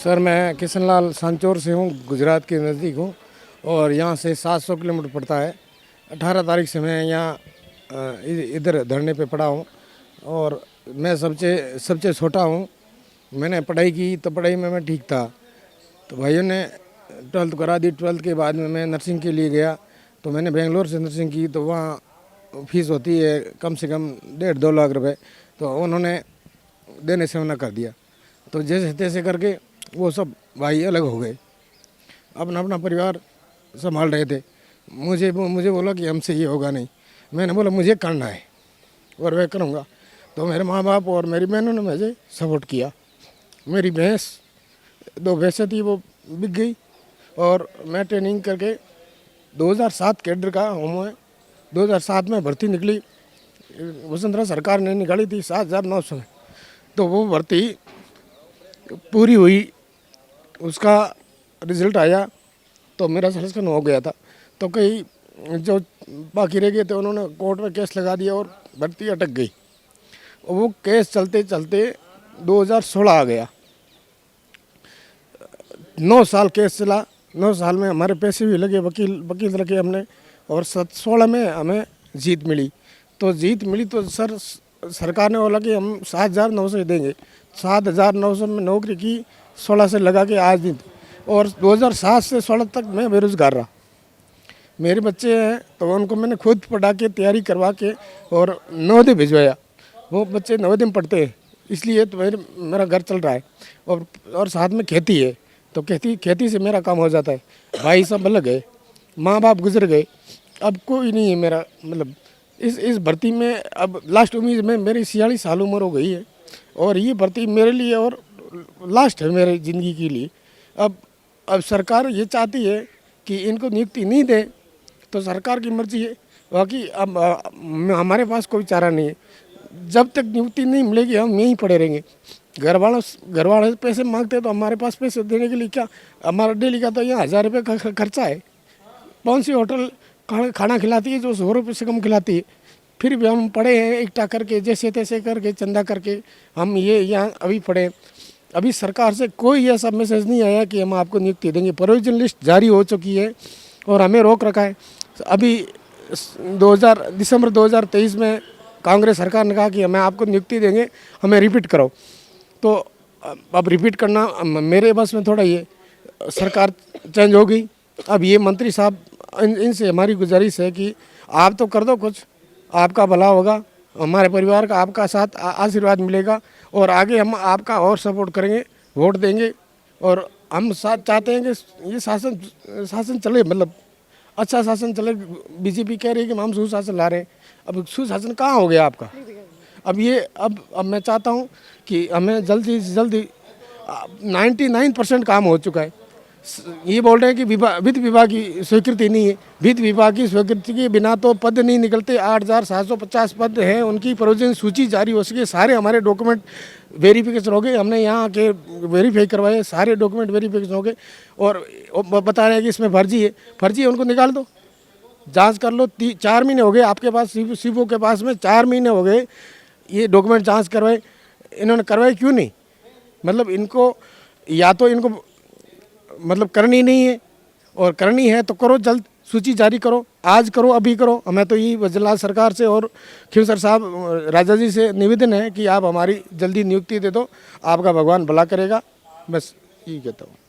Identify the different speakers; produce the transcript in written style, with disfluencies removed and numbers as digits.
Speaker 1: Sir मैं किशनलाल सांचौर से हूँ, गुजरात के नज़दीक हूँ और यहाँ से 700 किलोमीटर पड़ता है। 18 तारीख से मैं यहाँ इधर धरने पे पड़ा हूँ और मैं सबसे सबसे छोटा हूँ। मैंने पढ़ाई की तो पढ़ाई में मैं ठीक था, तो भाइयों ने 12th करा दी। 12th के बाद में मैं नर्सिंग के लिए गया, तो मैंने बेंगलोर से नर्सिंग की, तो वहाँ फीस होती है कम से कम 1.5-2 लाख रुपए, तो उन्होंने देने से मना कर दिया। तो जैसे तैसे करके वो सब भाई अलग हो गए, अपना अपना परिवार संभाल रहे थे। मुझे बोला कि हमसे ये होगा नहीं। मैंने बोला मुझे करना है और मैं करूँगा। तो मेरे माँ बाप और मेरी बहनों ने मुझे सपोर्ट किया। मेरी भैंस 2 भैंसें थी, वो बिक गई और मैं ट्रेनिंग करके 2007 कैडर का हूँ मैं। 2007 में भर्ती निकली, वसुंधरा सरकार ने निकाली थी 7,900 में। तो वो भर्ती पूरी हुई, उसका रिज़ल्ट आया तो मेरा सिलेक्शन हो गया था। तो कई जो बाकी रह गए थे उन्होंने कोर्ट में केस लगा दिया और भर्ती अटक गई। वो केस चलते चलते 2016 आ गया। 9 साल केस चला। 9 साल में हमारे पैसे भी लगे, वकील रखे हमने, और 16 में हमें जीत मिली। तो जीत मिली तो सरकार ने बोला कि हम 7,900 देंगे। 7,900 में नौकरी की, 16 से लगा के आज दिन, और 2007 से 16 तक मैं बेरोजगार रहा। मेरे बच्चे हैं तो उनको मैंने खुद पढ़ा के तैयारी करवा के और नवोदय भिजवाया। वो बच्चे नवोदय में पढ़ते हैं, इसलिए तो मेरा घर चल रहा है। और साथ में खेती है, तो खेती से मेरा काम हो जाता है। भाई सब अलग गए, माँ बाप गुजर गए, अब कोई नहीं है मेरा। मतलब इस भर्ती में अब लास्ट उम्मीद में मेरी 46 साल उम्र हो गई है और ये भर्ती मेरे लिए और लास्ट है मेरी ज़िंदगी के लिए। अब सरकार ये चाहती है कि इनको नियुक्ति नहीं दे, तो सरकार की मर्जी है। बाकी अब हमारे पास कोई चारा नहीं है। जब तक नियुक्ति नहीं मिलेगी हम यहीं पड़े रहेंगे। घर वाले पैसे मांगते हैं तो हमारे पास पैसे देने के लिए क्या, हमारा डेली का तो यहाँ 1,000 रुपये का खर्चा है। कौन सी होटल खाना खिलाती है जो 100 रुपये से कम खिलाती है? फिर भी हम पढ़े हैं एकटा करके, जैसे तैसे करके चंदा करके हम ये यहाँ अभी पढ़े। अभी सरकार से कोई ऐसा मैसेज नहीं आया कि हम आपको नियुक्ति देंगे। प्रोविजन लिस्ट जारी हो चुकी है और हमें रोक रखा है। अभी दिसंबर 2023 में कांग्रेस सरकार ने कहा कि हमें आपको नियुक्ति देंगे, हमें रिपीट करो। तो अब रिपीट करना मेरे बस में थोड़ा, ये सरकार चेंज हो गई। अब ये मंत्री साहब, इनसे हमारी गुजारिश है कि आप तो कर दो कुछ, आपका भला होगा, हमारे परिवार का आपका साथ आशीर्वाद मिलेगा और आगे हम आपका और सपोर्ट करेंगे, वोट देंगे। और हम साथ चाहते हैं कि ये शासन चले, मतलब अच्छा शासन चले। बीजेपी कह रही है कि हम सुशासन ला रहे हैं, अब सुशासन कहाँ हो गया आपका? अब मैं चाहता हूँ कि हमें जल्दी से जल्दी 99% काम हो चुका है। ये बोल रहे हैं कि वित्त विभाग की स्वीकृति नहीं है। वित्त विभाग की स्वीकृति के बिना तो पद नहीं निकलते। 8,750 पद हैं, उनकी प्रोविजन सूची जारी हो सके। सारे हमारे डॉक्यूमेंट वेरिफिकेशन हो गए, हमने यहाँ के वेरीफाई करवाए, सारे डॉक्यूमेंट वेरिफिकेशन हो गए और बता रहे हैं कि इसमें फर्जी है, उनको निकाल दो, जांच कर लो। 4 महीने हो गए आपके पास, सीबो के पास में 4 महीने हो गए ये डॉक्यूमेंट जांच करवाए, इन्होंने करवाए क्यों नहीं? मतलब इनको या तो इनको मतलब करनी नहीं है, और करनी है तो करो, जल्द सूची जारी करो, आज करो, अभी करो। हमें तो यही वजलाल सरकार से और खिवसर साहब राजा जी से निवेदन है कि आप हमारी जल्दी नियुक्ति दे दो, आपका भगवान भला करेगा। बस यही कहता हूँ।